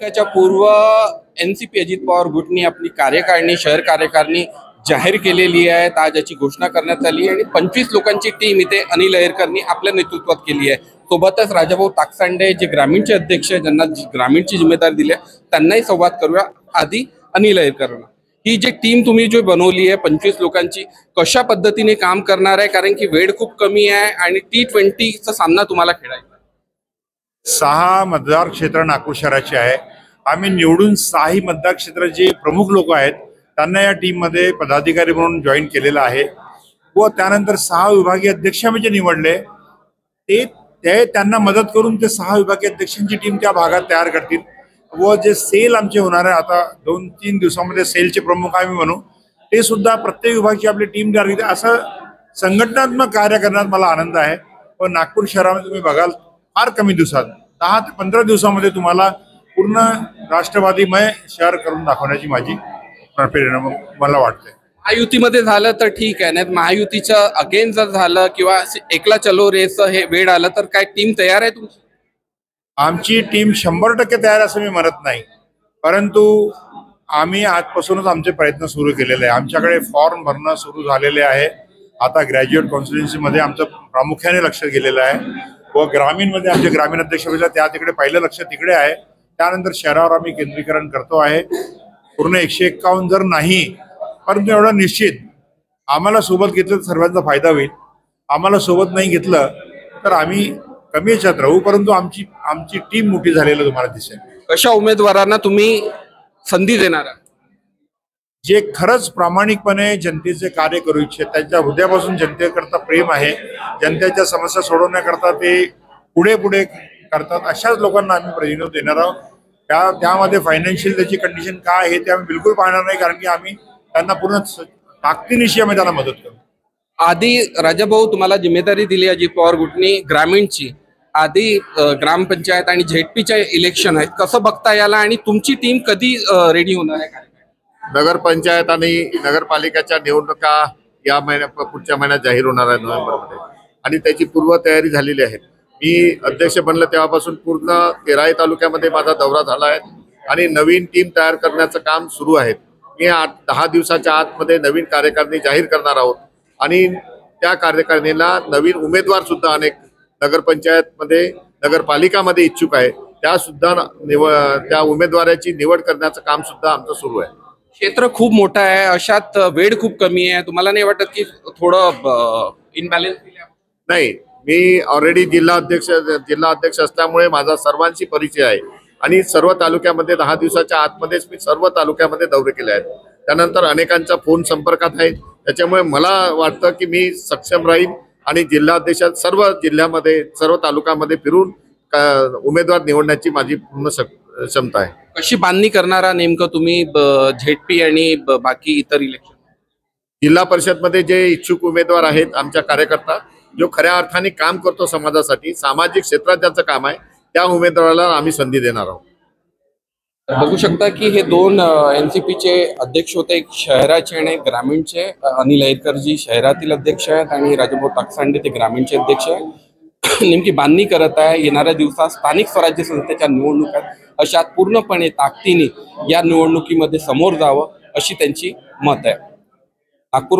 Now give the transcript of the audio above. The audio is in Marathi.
त्याच्या पूर्व एनसीपी अजित पवार गटनी आपली कार्यकारिणी शहर कार्यकारिणी जाहीर केलेली आहे। आज याची घोषणा करण्यात आली आणि 25 लोकांची टीम इथे अनिल अहिरकरनी आपल्या नेतृत्वात केली आहे। सोबतच राजाभाऊ ताकसांडे जे ग्रामीणचे अध्यक्ष आहेत, ज्यांना ग्रामीणची जिम्मेदारी दिली आहे, त्यांनाही संवाद करूया। आधी अनिल अहिरकरना, ही जी टीम तुम्ही जो बनवली आहे 25 लोकांची, कशा पद्धतीने काम करणार आहे? कारण की वेळ खूप कमी आहे आणि T20चा सामना तुम्हाला खेळायचा आहे। 6 मतदार क्षेत्र नागपूर शहराचे आहे। आम्ही निवडून 6 मतदार क्षेत्राचे प्रमुख लोक आहेत त्यांना या टीम मध्ये पदाधिकारी म्हणून जॉईन केलेलं आहे व त्यानंतर 6 विभागीय अध्यक्ष आम्ही जे निवडले ते त्यांना मदत करून ते 6 विभागीय अध्यक्षांची टीम त्या भागात तयार करतील व जे सेल आमचे होणार आहे आता 2-3 दिवसांमध्ये सेलचे प्रमुख आम्ही म्हणू, ते सुद्धा प्रत्येक विभागाची आपली टीम तयार करतील। असं संघटनात्मक कार्य करण्यात मला आनंद आहे। पण नागपूर शहरामध्ये तुम्ही बघाल फार कमी दिवसात 10 ते 15 दिवसामध्ये तुम्हाला पूर्ण राष्ट्रवादीमय शहर करून दाखवण्याची माझी प्रेरणा मला वाटते। महायुतीमध्ये झालं तर ठीक आहे, नाही महायुतीचं अगेन जर झालं किंवा एकला चलो रेस हे वेळ आलं तर काय टीम तयार आहे तुमची? आमची टीम 100% तयार असं मी म्हणत नाही, परंतु आम्ही आजपासूनच आमचे प्रयत्न सुरू केलेले आहे। आमच्याकडे फॉर्म भरणं सुरू झालेले आहे। आता ग्रॅज्युएट कॉन्स्टिट्युन्सीमध्ये आमचं प्रामुख्याने लक्ष गेलेलं आहे व ग्रामीणमध्ये आमचे ग्रामीण अध्यक्ष त्या तिकडे पहिलं लक्ष तिकडे आहे। त्यानंतर शहरावर आम्ही केंद्रीकरण करतो आहे। पूर्ण 151 जर नाही, परंतु एवढं निश्चित आम्हाला सोबत घेतलं तर सर्वांचा फायदा होईल। आम्हाला सोबत नाही घेतलं तर आम्ही कमी याच्यात राहू, परंतु आमची टीम मोठी झालेली तुम्हाला दिसेल। कशा उमेदवारांना तुम्ही संधी देणार? जे खरंच प्रामाणिकपणे जनतेचे कार्य करू इच्छित, त्यांच्या हृदयापासून जनतेकरता प्रेम आहे, जनतेच्या समस्या सोडवण्याकरता ते पुढे करतात, अशाच लोकांना आम्ही प्रतिनिधित्व देणार आहोत। त्यामध्ये फायनान्शियल त्याची कंडिशन काय आहे ते आम्ही बिलकुल पाहणार नाही, कारण की आम्ही त्यांना पूर्ण ताकदीनिशी आम्ही त्यांना मदत करू। आधी राजाभाऊ तुम्हाला जिम्मेदारी दिली अजित पवार गटनी ग्रामीणची, आधी ग्रामपंचायत आणि झेडपीच्या इलेक्शन आहेत, कसं बघता याला आणि तुमची टीम कधी रेडी होणार आहे? नगरपंचायत आणि नगरपालिकेच्या निवडणुका या पुढच्या महिन्यात जाहीर होणार आहे नोव्हेंबरमध्ये आणि त्याची पूर्वतयारी झालेली आहे। मी अध्यक्ष बनलं तेव्हापासून पूर्ण 13 तालुक्यामध्ये माझा दौरा झाला आहे आणि नवीन टीम तयार करण्याचं काम सुरू आहे। मी 10 दिवसाच्या आतमध्ये नवीन कार्यकारिणी जाहीर करणार आहोत आणि त्या कार्यकारिणीला नवीन उमेदवार सुद्धा अनेक नगरपंचायतमध्ये नगरपालिकामध्ये इच्छुक आहे, त्या उमेदवाराची निवड करण्याचं काम सुद्धा आमचं सुरू आहे। क्षेत्र खूप मोठं आहे, अशात वेळ खूप कमी आहे, तुम्हाला नाही वाटत की थोडं इनबॅलन्स? नाही, मी ऑलरेडी जिल्हा अध्यक्ष असल्यामुळे माझा सर्वांशी परिचय आहे आणि सर्व तालुक्यामध्ये 10 दिवसाच्या आतमध्येच मी सर्व तालुक्यामध्ये दौरे केले आहेत। त्यानंतर अनेकांचा फोन संपर्कात आहे, त्याच्यामुळे मला वाटतं की मी सक्षम राहील आणि जिल्हाध्यक्ष सर्व जिल्ह्यामध्ये सर्व तालुक्यामध्ये फिरून उमेदवार निवडण्याची माझी पूर्ण क्षमता आहे। कशी बांधणी करणारा नेमकं तुम्ही झेडपी आणि बाकी इतर इलेक्शन? जिल्हा परिषदमध्ये जे इच्छुक उमेदवार आहेत आमच्या कार्यकर्ता, जो खऱ्या अर्थाने काम करतो समाजासाठी, सामाजिक क्षेत्रात ज्याचं काम आहे, त्या उमेदवाराला आम्ही संधी देणार आहोत। बघू शकता की हे 2 एनसीपीचे अध्यक्ष होते, एक शहराचे आणि एक ग्रामीणचे। अनिल अहिरकरजी शहरातील अध्यक्ष आहेत आणि राजाभाऊ ताकसांडे ते ग्रामीणचे अध्यक्ष आहेत। नेमकी बांधणी करत आहे। येणाऱ्या दिवसात स्थानिक स्वराज्य संस्थेच्या निवडणुका अशात पूर्णपणे ताकदीने या निवडणुकीमध्ये समोर जावं अशी त्यांची मत आहे। नागपूर